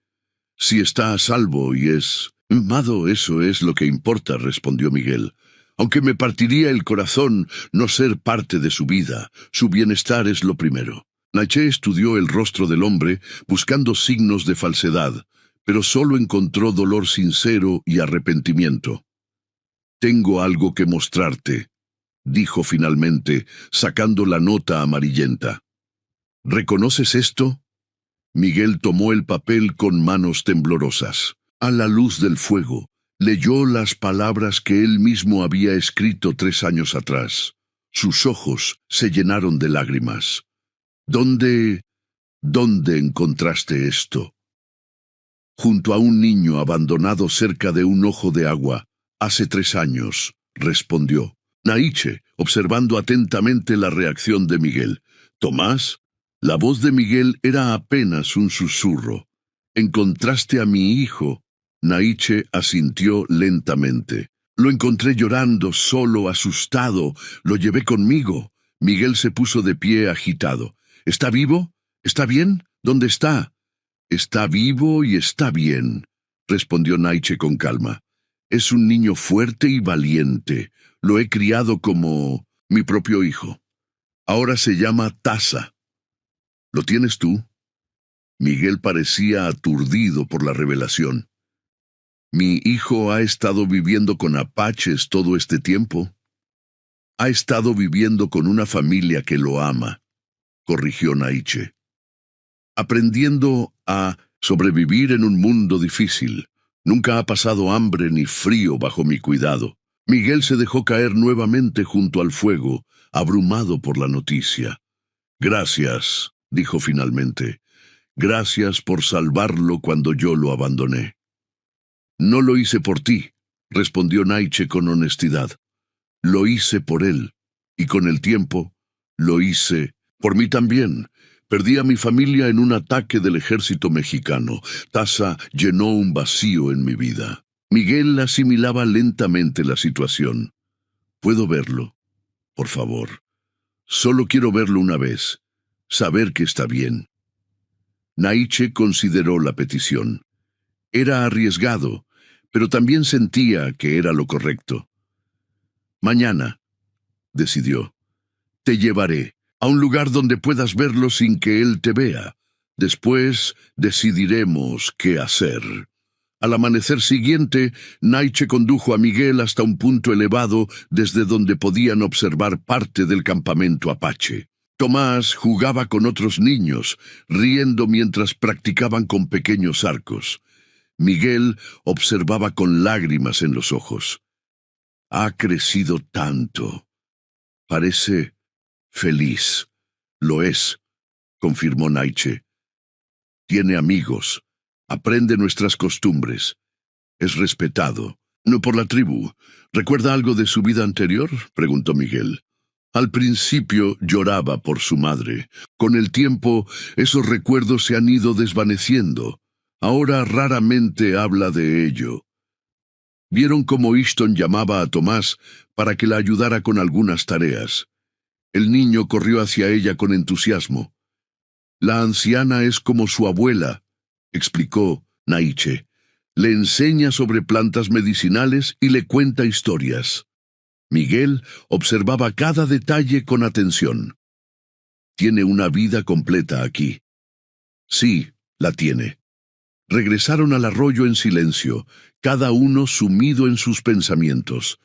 Si está a salvo y es... Amado, eso es lo que importa, respondió Miguel. Aunque me partiría el corazón no ser parte de su vida, su bienestar es lo primero. Naiche estudió el rostro del hombre, buscando signos de falsedad, pero solo encontró dolor sincero y arrepentimiento. «Tengo algo que mostrarte», dijo finalmente, sacando la nota amarillenta. «¿Reconoces esto?» Miguel tomó el papel con manos temblorosas. A la luz del fuego, leyó las palabras que él mismo había escrito 3 años atrás. Sus ojos se llenaron de lágrimas. ¿Dónde encontraste esto? Junto a un niño abandonado cerca de un ojo de agua, hace 3 años, respondió. Naiche, observando atentamente la reacción de Miguel. «Tomás». La voz de Miguel era apenas un susurro. «¿Encontraste a mi hijo?» Naiche asintió lentamente. «Lo encontré llorando, solo, asustado. Lo llevé conmigo». Miguel se puso de pie agitado. «¿Está vivo? ¿Está bien? ¿Dónde está?» «Está vivo y está bien», respondió Naiche con calma. «Es un niño fuerte y valiente. Lo he criado como mi propio hijo. Ahora se llama Tasa. ¿Lo tienes tú?» Miguel parecía aturdido por la revelación. «Mi hijo ha estado viviendo con apaches todo este tiempo». «Ha estado viviendo con una familia que lo ama», corrigió Naiche. «Aprendiendo a sobrevivir en un mundo difícil. Nunca ha pasado hambre ni frío bajo mi cuidado». Miguel se dejó caer nuevamente junto al fuego, abrumado por la noticia. «Gracias», dijo finalmente. «Gracias por salvarlo cuando yo lo abandoné». «No lo hice por ti», respondió Naiche con honestidad. «Lo hice por él, y con el tiempo, lo hice por mí también. Perdí a mi familia en un ataque del ejército mexicano. Tasa llenó un vacío en mi vida». Miguel asimilaba lentamente la situación. «¿Puedo verlo? Por favor. Solo quiero verlo una vez. Saber que está bien». Naiche consideró la petición. Era arriesgado, pero también sentía que era lo correcto. «Mañana», decidió, «te llevaré a un lugar donde puedas verlo sin que él te vea. Después decidiremos qué hacer». Al amanecer siguiente, Naiche condujo a Miguel hasta un punto elevado desde donde podían observar parte del campamento apache. Tomás jugaba con otros niños, riendo mientras practicaban con pequeños arcos. Miguel observaba con lágrimas en los ojos. «Ha crecido tanto. Parece feliz». «Lo es», confirmó Naiche. «Tiene amigos. Aprende nuestras costumbres. Es respetado. No por la tribu. ¿Recuerda algo de su vida anterior?», preguntó Miguel. «Al principio lloraba por su madre. Con el tiempo, esos recuerdos se han ido desvaneciendo. Ahora raramente habla de ello». Vieron cómo Ishton llamaba a Tomás para que la ayudara con algunas tareas. El niño corrió hacia ella con entusiasmo. «La anciana es como su abuela», explicó Naiche. «Le enseña sobre plantas medicinales y le cuenta historias». Miguel observaba cada detalle con atención. «Tiene una vida completa aquí». «Sí, la tiene». Regresaron al arroyo en silencio, cada uno sumido en sus pensamientos.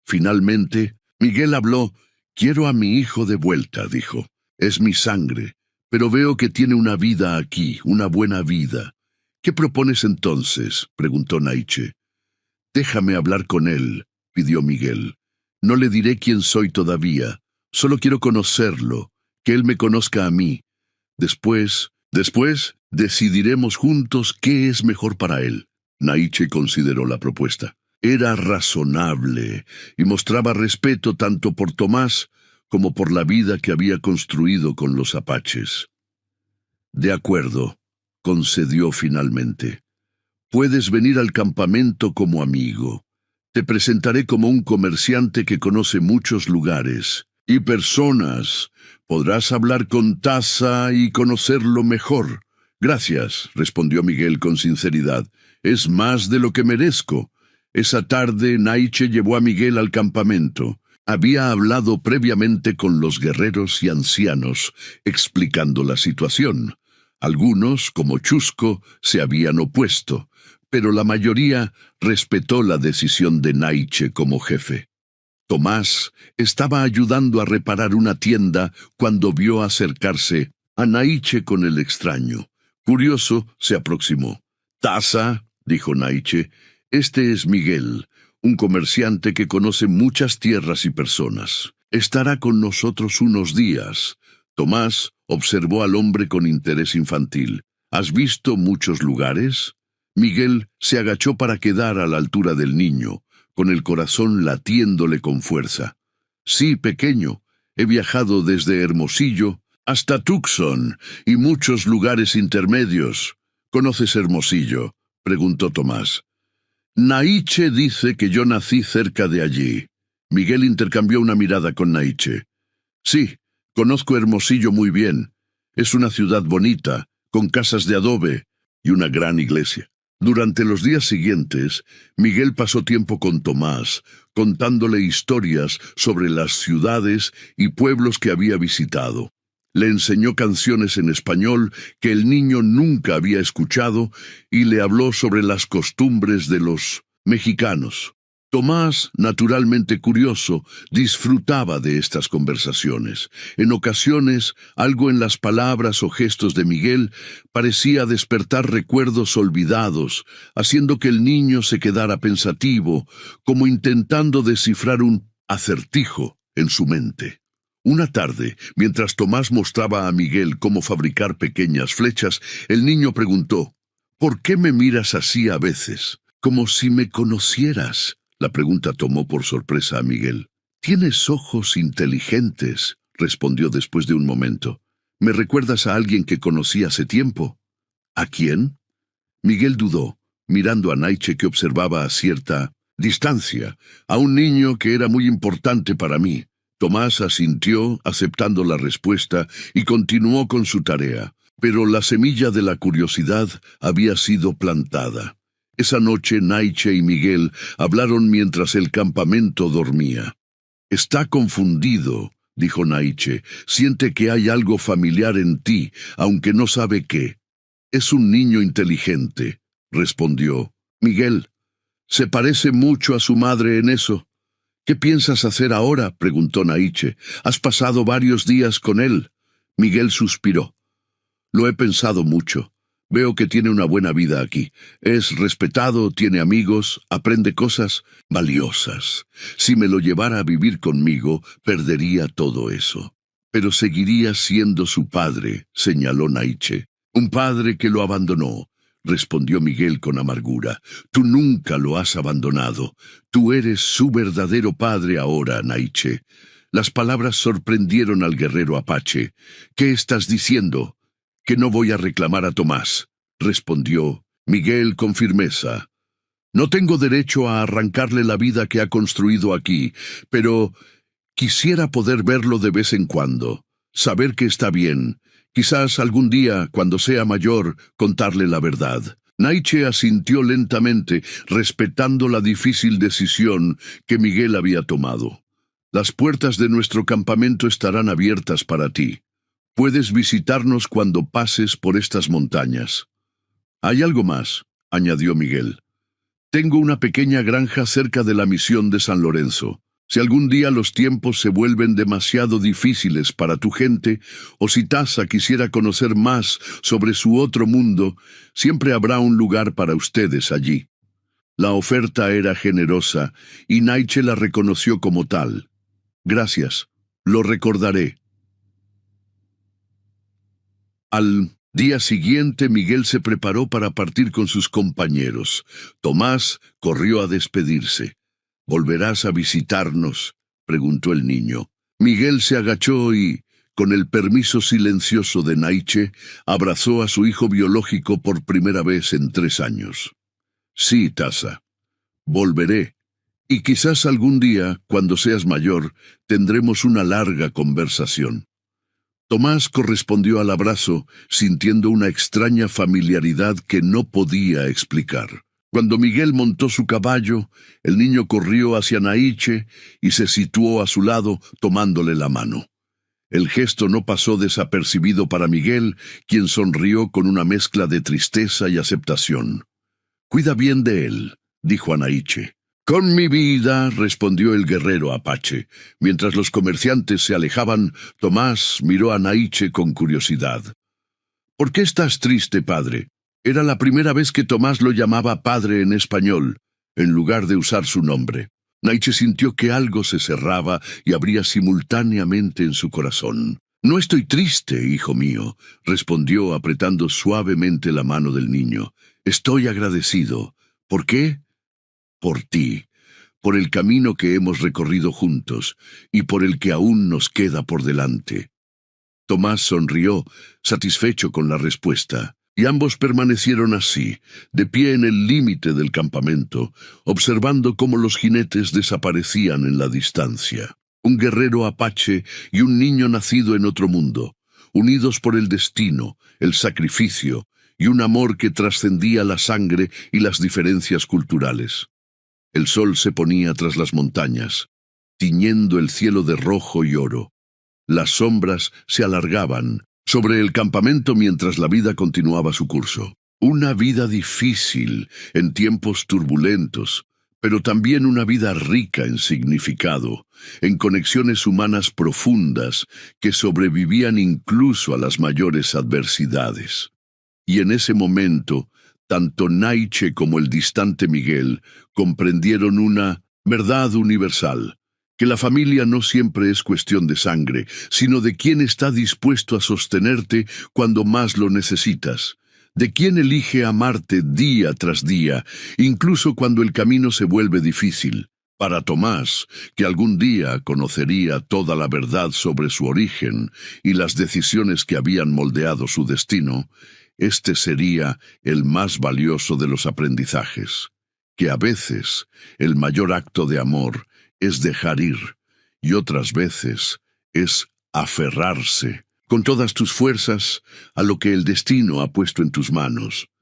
Finalmente, Miguel habló. «Quiero a mi hijo de vuelta», dijo. «Es mi sangre. Pero veo que tiene una vida aquí, una buena vida». «¿Qué propones entonces?», preguntó Naiche. «Déjame hablar con él», pidió Miguel. «No le diré quién soy todavía. Solo quiero conocerlo, que él me conozca a mí. Después decidiremos juntos qué es mejor para él». Naiche consideró la propuesta. Era razonable y mostraba respeto tanto por Tomás como por la vida que había construido con los apaches. De acuerdo, concedió finalmente. Puedes venir al campamento como amigo. Te presentaré como un comerciante que conoce muchos lugares y personas. Podrás hablar con Taza y conocerlo mejor. Gracias, respondió Miguel con sinceridad. Es más de lo que merezco. Esa tarde Naiche llevó a Miguel al campamento. Había hablado previamente con los guerreros y ancianos, explicando la situación. Algunos, como Chusco, se habían opuesto, pero la mayoría respetó la decisión de Naiche como jefe. Tomás estaba ayudando a reparar una tienda cuando vio acercarse a Naiche con el extraño. Curioso, se aproximó. «Taza», dijo Naiche, «este es Miguel, un comerciante que conoce muchas tierras y personas. Estará con nosotros unos días». Tomás observó al hombre con interés infantil. «¿Has visto muchos lugares?» Miguel se agachó para quedar a la altura del niño, con el corazón latiéndole con fuerza. «Sí, pequeño. He viajado desde Hermosillo hasta Tucson y muchos lugares intermedios». «¿Conoces Hermosillo?», preguntó Tomás. «Naiche dice que yo nací cerca de allí». Miguel intercambió una mirada con Naiche. «Sí, conozco Hermosillo muy bien. Es una ciudad bonita, con casas de adobe y una gran iglesia». Durante los días siguientes, Miguel pasó tiempo con Tomás, contándole historias sobre las ciudades y pueblos que había visitado. Le enseñó canciones en español que el niño nunca había escuchado y le habló sobre las costumbres de los mexicanos. Tomás, naturalmente curioso, disfrutaba de estas conversaciones. En ocasiones, algo en las palabras o gestos de Miguel parecía despertar recuerdos olvidados, haciendo que el niño se quedara pensativo, como intentando descifrar un acertijo en su mente. Una tarde, mientras Tomás mostraba a Miguel cómo fabricar pequeñas flechas, el niño preguntó: «¿Por qué me miras así a veces? Como si me conocieras». La pregunta tomó por sorpresa a Miguel. «Tienes ojos inteligentes», respondió después de un momento. «Me recuerdas a alguien que conocí hace tiempo». «¿A quién?». Miguel dudó, mirando a Naiche que observaba a cierta distancia, a un niño que era muy importante para mí. Tomás asintió, aceptando la respuesta, y continuó con su tarea. Pero la semilla de la curiosidad había sido plantada. Esa noche Naiche y Miguel hablaron mientras el campamento dormía. «Está confundido», dijo Naiche. «Siente que hay algo familiar en ti, aunque no sabe qué». «Es un niño inteligente», respondió. «Miguel, se parece mucho a su madre en eso». «¿Qué piensas hacer ahora?», preguntó Naiche. «Has pasado varios días con él». Miguel suspiró. «Lo he pensado mucho. Veo que tiene una buena vida aquí. Es respetado, tiene amigos, aprende cosas valiosas. Si me lo llevara a vivir conmigo, perdería todo eso. Pero seguiría siendo su padre», señaló Naiche. «Un padre que lo abandonó», respondió Miguel con amargura. «Tú nunca lo has abandonado. Tú eres su verdadero padre ahora, Naiche». Las palabras sorprendieron al guerrero apache. «¿Qué estás diciendo?». «Que no voy a reclamar a Tomás», respondió Miguel con firmeza. «No tengo derecho a arrancarle la vida que ha construido aquí, pero quisiera poder verlo de vez en cuando, saber que está bien. Quizás algún día, cuando sea mayor, contarle la verdad». Naiche asintió lentamente, respetando la difícil decisión que Miguel había tomado. «Las puertas de nuestro campamento estarán abiertas para ti. Puedes visitarnos cuando pases por estas montañas». «Hay algo más», añadió Miguel. «Tengo una pequeña granja cerca de la misión de San Lorenzo. Si algún día los tiempos se vuelven demasiado difíciles para tu gente, o si Taza quisiera conocer más sobre su otro mundo, siempre habrá un lugar para ustedes allí». La oferta era generosa, y Naiche la reconoció como tal. «Gracias, lo recordaré». Al día siguiente, Miguel se preparó para partir con sus compañeros. Tomás corrió a despedirse. «¿Volverás a visitarnos?», preguntó el niño. Miguel se agachó y, con el permiso silencioso de Naiche, abrazó a su hijo biológico por primera vez en 3 años. Sí, Taza, volveré. Y quizás algún día, cuando seas mayor, tendremos una larga conversación. Tomás correspondió al abrazo, sintiendo una extraña familiaridad que no podía explicar. Cuando Miguel montó su caballo, el niño corrió hacia Naiche y se situó a su lado, tomándole la mano. El gesto no pasó desapercibido para Miguel, quien sonrió con una mezcla de tristeza y aceptación. «Cuida bien de él», dijo a Naiche. «Con mi vida», respondió el guerrero apache. Mientras los comerciantes se alejaban, Tomás miró a Naiche con curiosidad. «¿Por qué estás triste, padre?» Era la primera vez que Tomás lo llamaba padre en español, en lugar de usar su nombre. Naiche sintió que algo se cerraba y abría simultáneamente en su corazón. «No estoy triste, hijo mío», respondió apretando suavemente la mano del niño. «Estoy agradecido. ¿Por qué?» «Por ti, por el camino que hemos recorrido juntos y por el que aún nos queda por delante». Tomás sonrió, satisfecho con la respuesta. Y ambos permanecieron así, de pie en el límite del campamento, observando cómo los jinetes desaparecían en la distancia. Un guerrero apache y un niño nacido en otro mundo, unidos por el destino, el sacrificio y un amor que trascendía la sangre y las diferencias culturales. El sol se ponía tras las montañas, tiñendo el cielo de rojo y oro. Las sombras se alargaban sobre el campamento mientras la vida continuaba su curso. Una vida difícil, en tiempos turbulentos, pero también una vida rica en significado, en conexiones humanas profundas que sobrevivían incluso a las mayores adversidades. Y en ese momento, tanto Naiche como el distante Miguel comprendieron una verdad universal: que la familia no siempre es cuestión de sangre, sino de quién está dispuesto a sostenerte cuando más lo necesitas, de quién elige amarte día tras día, incluso cuando el camino se vuelve difícil. Para Tomás, que algún día conocería toda la verdad sobre su origen y las decisiones que habían moldeado su destino, este sería el más valioso de los aprendizajes, que a veces el mayor acto de amor es dejar ir, y otras veces es aferrarse con todas tus fuerzas a lo que el destino ha puesto en tus manos.